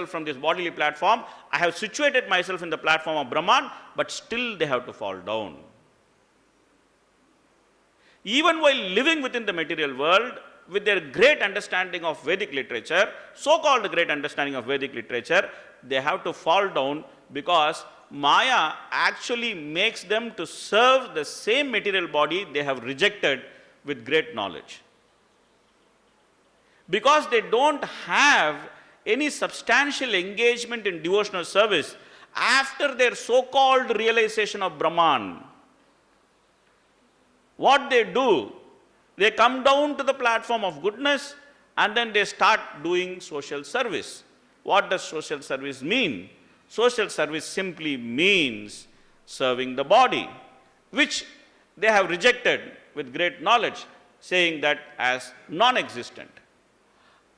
from this bodily platform. I have situated myself in the platform of Brahman, but still they have to fall down. Even while living within the material world, with their great understanding of Vedic literature, so-called great understanding of Vedic literature, they have to fall down because Maya actually makes them to serve the same material body they have rejected with great knowledge. Because they don't have any substantial engagement in devotional service after their so-called realization of Brahman. What they do, they come down to the platform of goodness and then they start doing social service. What does social service mean? Social service simply means serving the body, which they have rejected with great knowledge, saying that as non-existent.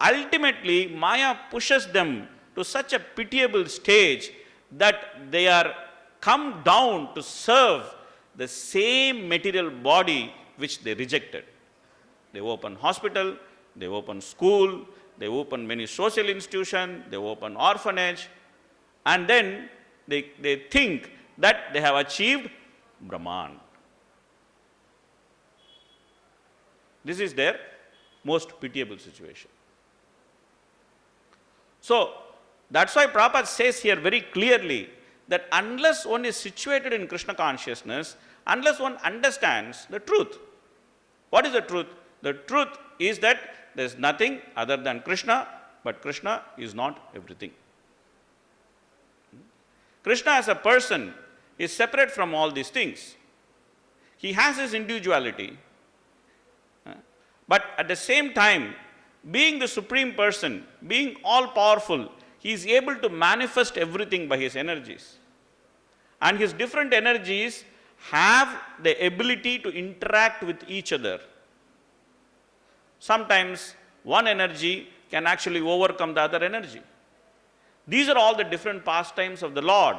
Ultimately, Maya pushes them to such a pitiable stage that they are come down to serve the same material body which they rejected. They open hospital, they open school, they open many social institutions, they open orphanage, and then they think that they have achieved Brahman. This is their most pitiable situation. So, that's why Prabhupada says here very clearly that unless one is situated in Krishna consciousness, unless one understands the truth. What is the truth? The truth is that there is nothing other than Krishna, but Krishna is not everything. Krishna as a person is separate from all these things. He has his individuality, but at the same time, being the supreme person, being all-powerful, he is able to manifest everything by his energies. And his different energies have the ability to interact with each other. Sometimes one energy can actually overcome the other energy. These are all the different pastimes of the Lord,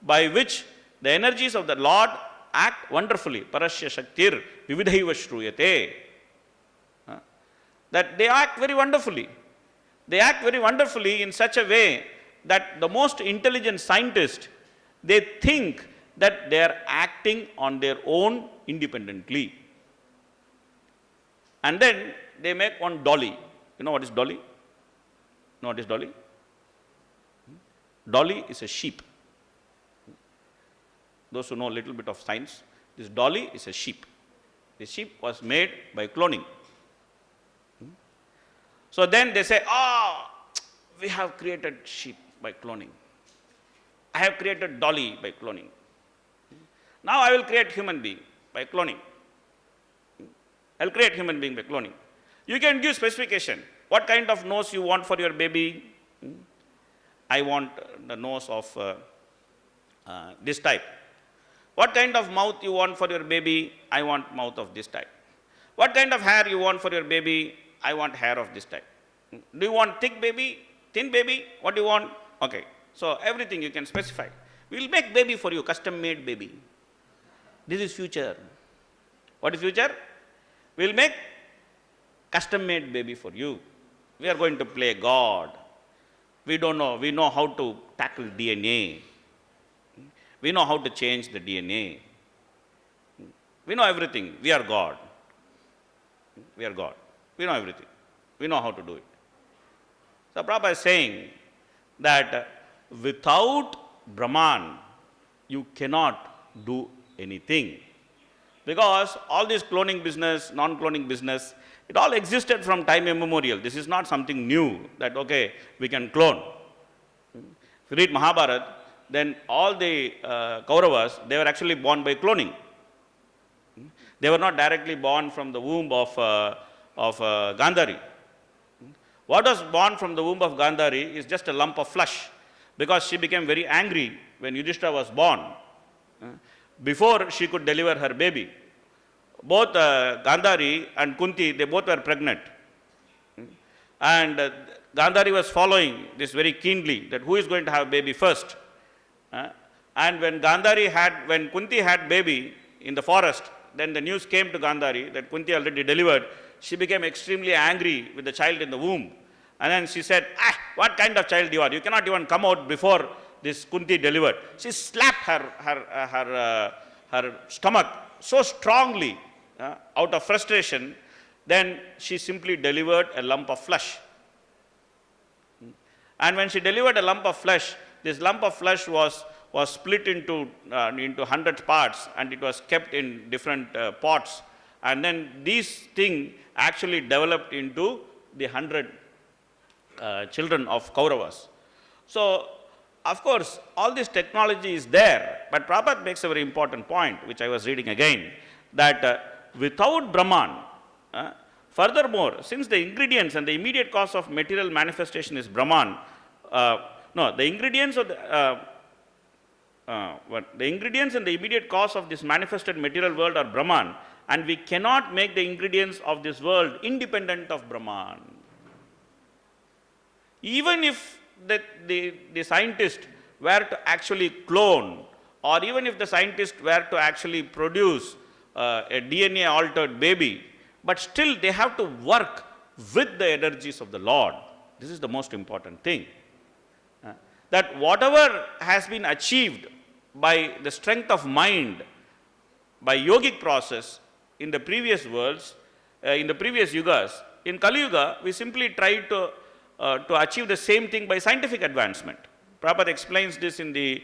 by which the energies of the Lord act wonderfully. Parasya Shaktir Vividhaiva Shruyate. That they act very wonderfully. They act very wonderfully in such a way that the most intelligent scientists, they think that they are acting on their own independently. And then they make one dolly. You know what is dolly? You know what is dolly? Dolly is a sheep. Those who know a little bit of science, this dolly is a sheep. The sheep was made by cloning. So then they say, we have created sheep by cloning. I have created dolly by cloning. Now I will create human being by cloning. I will create human being by cloning. You can give specification. What kind of nose you want for your baby? I want the nose of this type. What kind of mouth you want for your baby? I want mouth of this type. What kind of hair you want for your baby? I want hair of this type. Do you want thick baby, thin baby? What do you want? Okay. So everything you can specify. We will make baby for you, custom made baby. This is future. What is future? We will make custom made baby for you. We are going to play God. We don't know. We know how to tackle DNA. We know how to change the DNA. We know everything. We are God. We are God. We know everything. We know how to do it. So Prabhupada is saying that without Brahman, you cannot do anything. Because all this cloning business, non-cloning business, it all existed from time immemorial. This is not something new that, okay, we can clone. If you read Mahabharata, then all the Kauravas, they were actually born by cloning. They were not directly born from the womb of Gandhari. What was born from the womb of Gandhari is just a lump of flesh, because she became very angry when Yudhishthira was born. Before she could deliver her baby, both Gandhari and Kunti, they both were pregnant. And Gandhari was following this very keenly, that who is going to have baby first. And when Kunti had baby in the forest, then the news came to Gandhari that Kunti already delivered. She became extremely angry with the child in the womb. And then she said, what kind of child you are? You cannot even come out before this Kunti delivered. She slapped her stomach so strongly out of frustration. Then she simply delivered a lump of flesh. And when she delivered a lump of flesh, this lump of flesh was split into 100 parts, and it was kept in different pots. And then these thing actually developed into the 100 children of Kauravas. So, of course, all this technology is there, but Prabhupada makes a very important point, which I was reading again, that without Brahman, furthermore, since the ingredients and the immediate cause of material manifestation is Brahman, the ingredients of the ingredients and the immediate cause of this manifested material world are Brahman, and we cannot make the ingredients of this world independent of Brahman. Even if the scientist were to actually clone, or even if the scientist were to actually produce a DNA altered baby, but still they have to work with the energies of the Lord. This is the most important thing. That whatever has been achieved by the strength of mind, by yogic process in the previous worlds, in the previous yugas, in Kali Yuga, we simply try to achieve the same thing by scientific advancement. Prabhupada explains this in the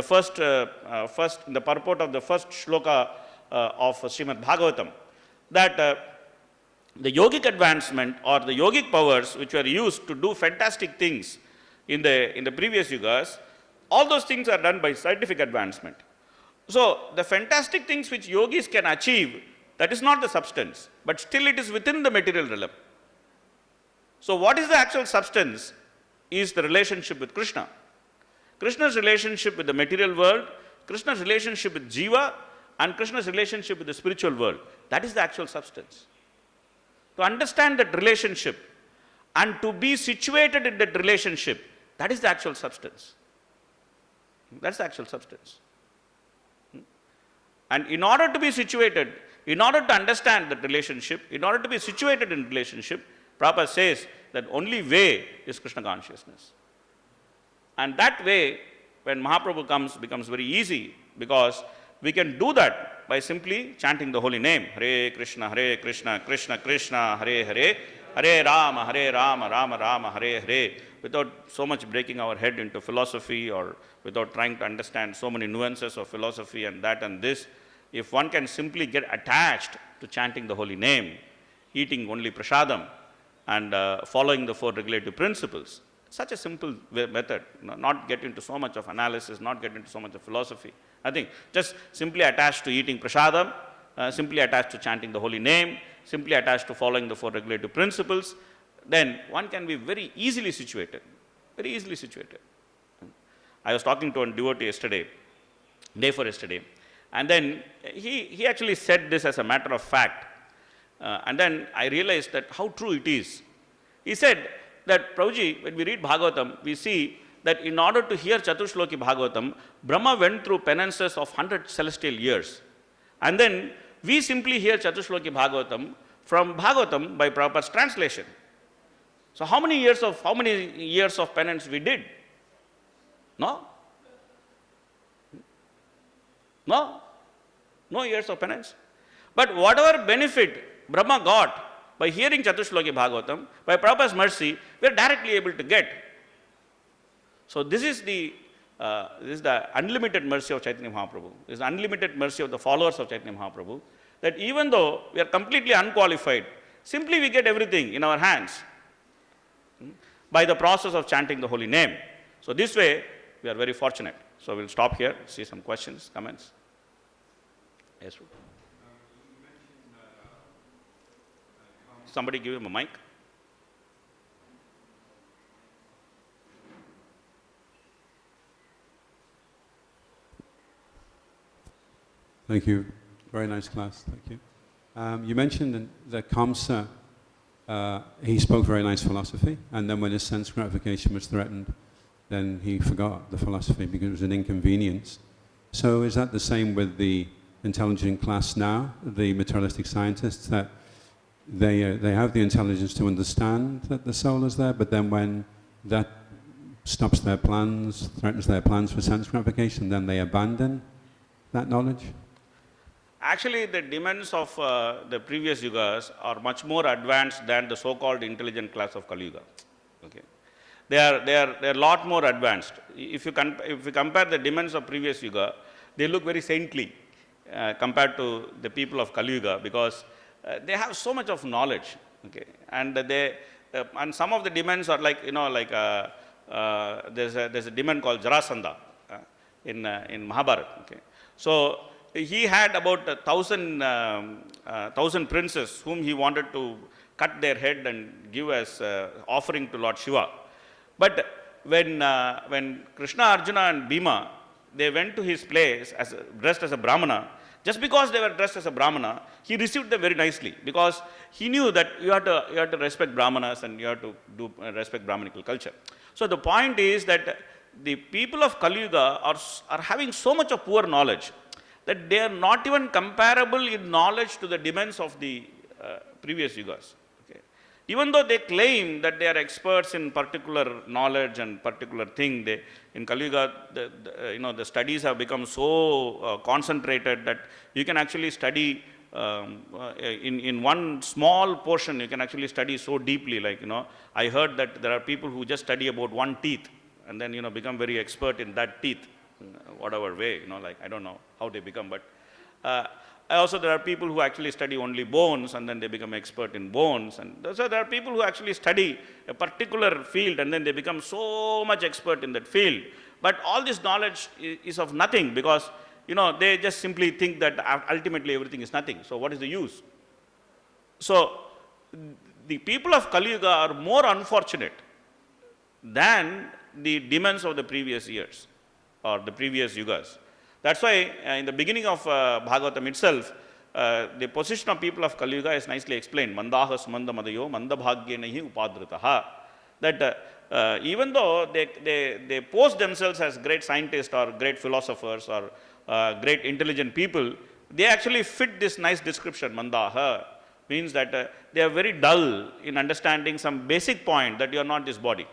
first in the purport of the first shloka of Srimad Bhagavatam, that the yogic advancement or the yogic powers which were used to do fantastic things in the previous yugas, all those things are done by scientific advancement. So the fantastic things which yogis can achieve, that is not the substance, but still it is within the material realm. So what is the actual substance is the relationship with Krishna. Krishna's relationship with the material world, Krishna's relationship with Jiva, and Krishna's relationship with the spiritual world. That is the actual substance. To understand that relationship and to be situated in that relationship, that is the actual substance. That's the actual substance. And in order to be situated, in order to understand that relationship, in order to be situated in relationship, Prabhupada says that only way is Krishna consciousness. And that way, when Mahaprabhu comes, becomes very easy, because we can do that by simply chanting the holy name. Hare Krishna, Krishna Krishna, Hare Hare, Hare Rama, Rama Rama, Hare Hare, without so much breaking our head into philosophy, or without trying to understand so many nuances of philosophy and that and this. If one can simply get attached to chanting the holy name, eating only prasadam, and following the 4 regulative principles, such a simple method, not get into so much of analysis, not get into so much of philosophy. I think just simply attached to eating prasadam, simply attached to chanting the holy name, simply attached to following the 4 regulative principles, then one can be very easily situated, very easily situated. I was talking to a devotee yesterday, day before yesterday, and then he actually said this as a matter of fact. And then I realized that how true it is. He said that, Prabhuji, when we read Bhagavatam, we see that in order to hear Chaturshloki Bhagavatam, Brahma went through penances of 100 celestial years. And then we simply hear Chaturshloki Bhagavatam from Bhagavatam by Prabhupada's translation. So how many years of penance we did? No? No years of penance. But whatever benefit Brahma got by hearing Chaturshloki Bhagavatam, by Prabhupada's mercy, we are directly able to get. So this is the unlimited mercy of Chaitanya Mahaprabhu. This is the unlimited mercy of the followers of Chaitanya Mahaprabhu, that even though we are completely unqualified, simply we get everything in our hands by the process of chanting the holy name. So this way, we are very fortunate. So we'll stop here, see some questions, comments. Yes, sir. Somebody give him a mic. Thank you. Very nice class. Thank you. You mentioned that Kamsa, he spoke very nice philosophy, and then when his sense gratification was threatened, then he forgot the philosophy because it was an inconvenience. So is that the same with the intelligent class now, the materialistic scientists, that they have the intelligence to understand that the soul is there, but then when that stops their plans, threatens their plans for sense gratification, then they abandon that knowledge? Actually, the demands of the previous yugas are much more advanced than the so-called intelligent class of Kali Yuga. Okay. They are a lot more advanced. If you compare the demands of previous yuga, they look very saintly compared to the people of Kali Yuga, because they have so much of knowledge. Okay. And and some of the demands are like, there's a demand called Jarasandha in Mahabharata. Okay. So he had about 1,000 princes whom he wanted to cut their head and give as offering to Lord Shiva. But when Krishna, Arjuna and Bhima, they went to his place dressed as a Brahmana, just because they were dressed as a Brahmana, he received them very nicely, because he knew that you have to respect Brahmanas and you have to respect Brahmanical culture. So the point is that the people of Kali Yuga are having so much of poor knowledge that they are not even comparable in knowledge to the demands of the previous yugas. Okay. Even though they claim that they are experts in particular knowledge and particular thing, in Kali Yuga, the studies have become so concentrated that you can actually study in one small portion, you can actually study so deeply. Like, I heard that there are people who just study about one teeth and then, become very expert in that teeth, whatever way, like, I don't know how they become, but also there are people who actually study only bones and then they become expert in bones. And so there are people who actually study a particular field and then they become so much expert in that field. But all this knowledge is of nothing, because they just simply think that ultimately everything is nothing. So what is the use? So the people of Kali Yuga are more unfortunate than the demands of the previous years or the previous yugas. That's why in the beginning of Bhagavatam itself, the position of people of Kali Yuga is nicely explained. Mandaha sumanda madayo mandabhagyenahi upadritaha. That even though they pose themselves as great scientists or great philosophers or great intelligent people, they actually fit this nice description. Mandaha means that they are very dull in understanding some basic point that you are not this body.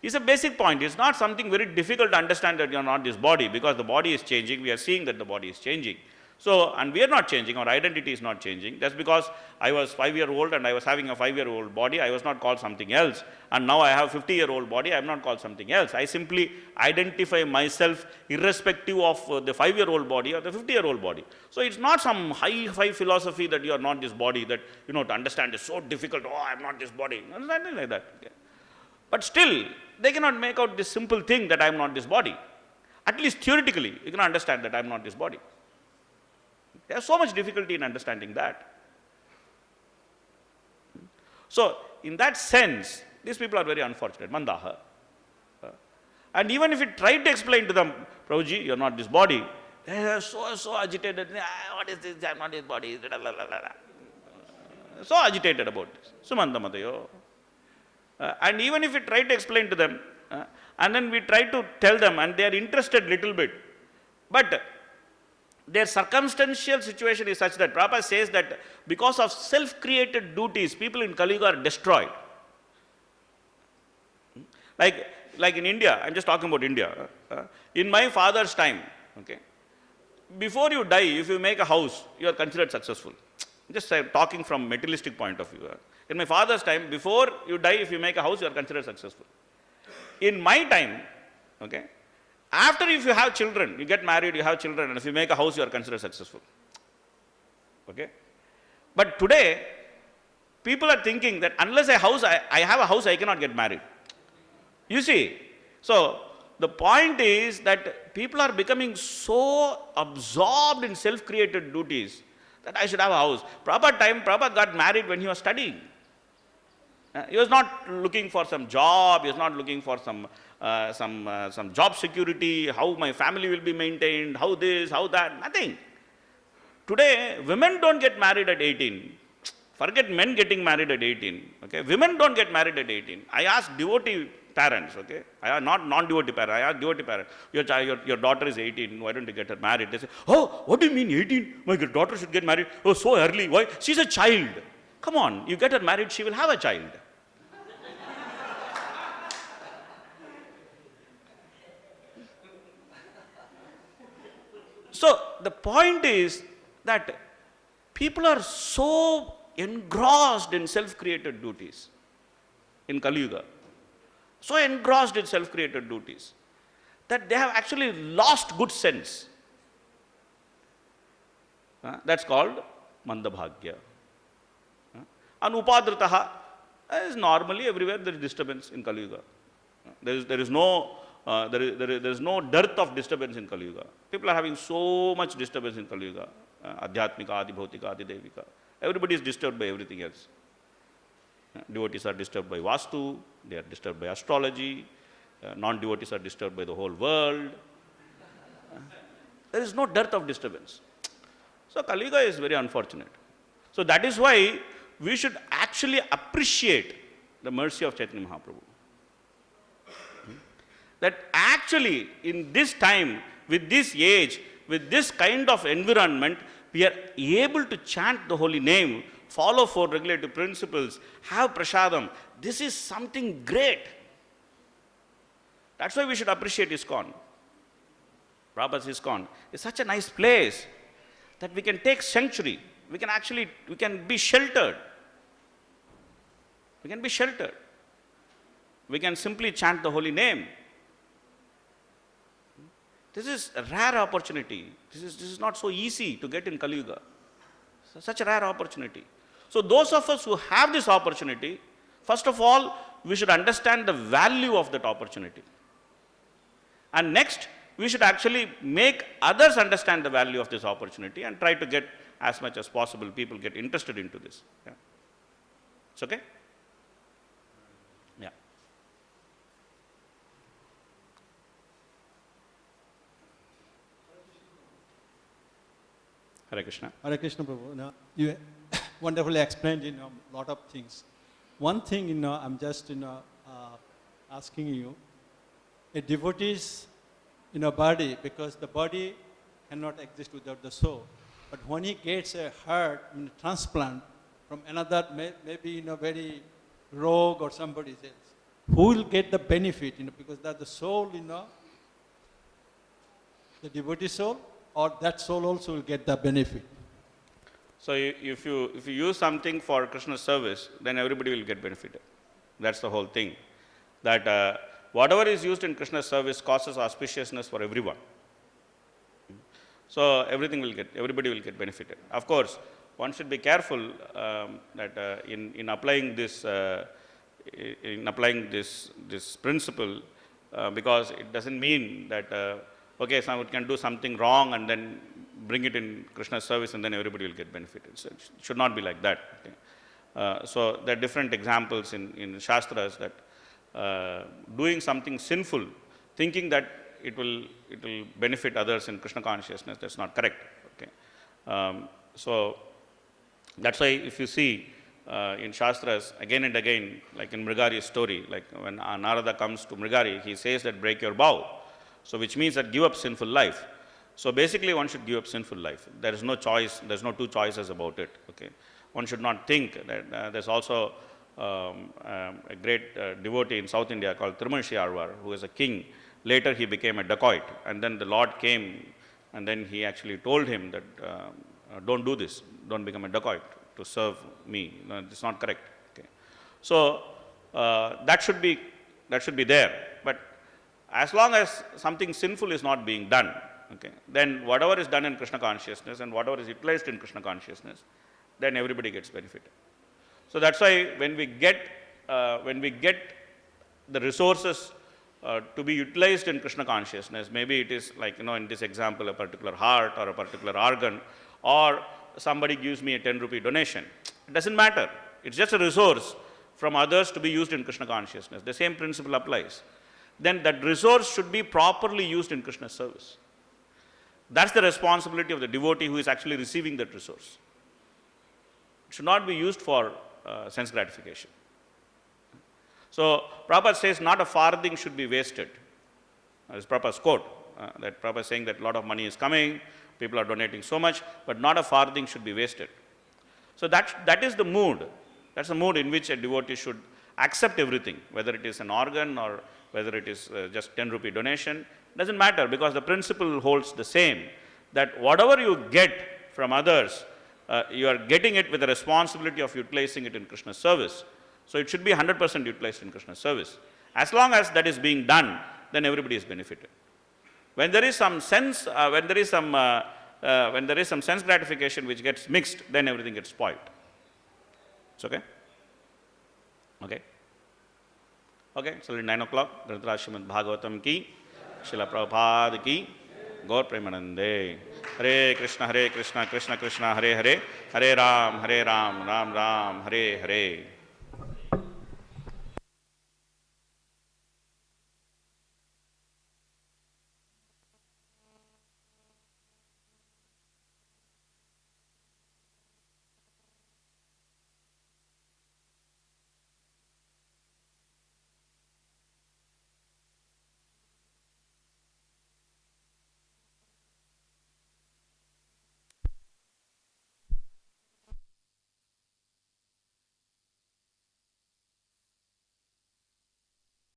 It's a basic point. It's not something very difficult to understand that you are not this body, because the body is changing. We are seeing that the body is changing. So, and we are not changing. Our identity is not changing. That's because I was 5-year-old and I was having a 5-year-old body. I was not called something else. And now I have a 50-year-old body. I am not called something else. I simply identify myself irrespective of the 5-year-old body or the 50-year-old body. So it's not some high philosophy that you are not this body, that, to understand is so difficult. Oh, I am not this body. Nothing like that. Okay. But still, they cannot make out this simple thing that I am not this body. At least theoretically, you can understand that I am not this body. There is so much difficulty in understanding that. So, in that sense, these people are very unfortunate. Mandaha. And even if you try to explain to them, Prabhuji, you are not this body, they are so agitated. What is this? I am not this body. So agitated about this. Sumanda madayo. And even if we try to explain to them, and then we try to tell them, and they are interested little bit, but their circumstantial situation is such that Prabhupada says that because of self-created duties, people in Kali Yuga are destroyed. Like in India, I'm just talking about India. In my father's time, okay, before you die, if you make a house, you are considered successful. Just talking from materialistic point of view. In my father's time, before you die, if you make a house, you are considered successful. In my time, okay, after if you have children, you get married, you have children, and if you make a house, you are considered successful. Okay? But today, people are thinking that unless I have a house, I cannot get married. You see, so the point is that people are becoming so absorbed in self-created duties that I should have a house. Prabhupada got married when he was studying. He was not looking for some job, he was not looking for some job security, how my family will be maintained, how this, how that, nothing. Today, women don't get married at 18. Forget men getting married at 18. Okay? Women don't get married at 18. I ask devotee parents, okay? I am not non-devotee parents, I ask devotee parents, your daughter is 18, why don't you get her married? They say, oh, what do you mean 18? My daughter should get married? Oh, so early, why? She's a child. Come on, you get her married, she will have a child. So the point is that people are so engrossed in self-created duties in Kali Yuga, so engrossed in self-created duties, that they have actually lost good sense. That's called mandabhagya. And upadrataha is normally everywhere there is disturbance in Kali Yuga. There is no dearth of disturbance in Kali Yuga. People are having so much disturbance in Kali Yuga. Adhyatmika, adibhautika, adidevika. Everybody is disturbed by everything else. Devotees are disturbed by Vastu, they are disturbed by astrology, non-devotees are disturbed by the whole world. There is no dearth of disturbance. So Kali Yuga is very unfortunate. So that is why we should actually appreciate the mercy of Chaitanya Mahaprabhu. That actually in this time, with this age, with this kind of environment, we are able to chant the holy name, follow 4 regulative principles, have prasadam. This is something great. That's why we should appreciate ISKCON. Prabhupada's ISKCON is such a nice place that we can take sanctuary. We can be sheltered. We can be sheltered. We can simply chant the holy name. This is a rare opportunity. This is not so easy to get in Kali Yuga. Such a rare opportunity. So those of us who have this opportunity, first of all, we should understand the value of that opportunity. And next, we should actually make others understand the value of this opportunity and try to get as much as possible people get interested into this. Yeah. It's okay? Yeah. Hare Krishna. Hare Krishna, Prabhu. Now, you wonderfully explained, a lot of things. One thing, I'm just, asking you, a devotee's, body, because the body cannot exist without the soul. But when he gets a heart transplant from another, maybe, very rogue or somebody else, who will get the benefit, because that the soul, the devotee soul, or that soul also will get the benefit. So if you use something for Krishna's service, then everybody will get benefited. That's the whole thing. That whatever is used in Krishna's service causes auspiciousness for everyone. So everybody will get benefited. Of course, one should be careful that in applying this principle, because it doesn't mean that okay, someone can do something wrong and then bring it in Krishna's service and then everybody will get benefited. So it should not be like that. Okay? So there are different examples in Shastras that doing something sinful, thinking that it will benefit others in Krishna consciousness, that's not correct. Okay? So that's why if you see in Shastras, again and again, like in Mrigari's story, like when Narada comes to Mrigari, he says that break your vow. So which means that give up sinful life. So basically one should give up sinful life. There is no choice, there's no two choices about it. Okay? One should not think that there's also a great devotee in South India called Thirumanshi Alvar, who is a king. Later he became a dacoit, and then the Lord came and then he actually told him that don't do this, don't become a dacoit to serve me. No, it's not correct. Okay? So that should be there. But as long as something sinful is not being done, okay, then whatever is done in Krishna consciousness and whatever is utilized in Krishna consciousness, then everybody gets benefited. So that's why when we get the resources to be utilized in Krishna consciousness, maybe it is like, in this example, a particular heart or a particular organ, or somebody gives me a 10 rupee donation. It doesn't matter. It's just a resource from others to be used in Krishna consciousness. The same principle applies. Then that resource should be properly used in Krishna's service. That's the responsibility of the devotee who is actually receiving that resource. It should not be used for sense gratification. So Prabhupada says not a farthing should be wasted. That is Prabhupada's quote. That Prabhupada is saying that a lot of money is coming, people are donating so much, but not a farthing should be wasted. So that is the mood. That's the mood in which a devotee should accept everything, whether it is an organ or whether it is just 10 rupee donation. Doesn't matter, because the principle holds the same, that whatever you get from others, you are getting it with the responsibility of utilizing it in Krishna's service. So it should be 100% utilized in Krishna's service. As long as that is being done, then everybody is benefited. When there is some sense, when there is some sense gratification which gets mixed, then everything gets spoiled. It's okay? Okay? Okay, so at 9 o'clock, Srimad Bhagavatam ki, Srila Prabhupada ki, Gaur Premanande. Hare Krishna, Krishna Krishna, Hare Hare, Hare Ram, Ram Ram, Hare Hare.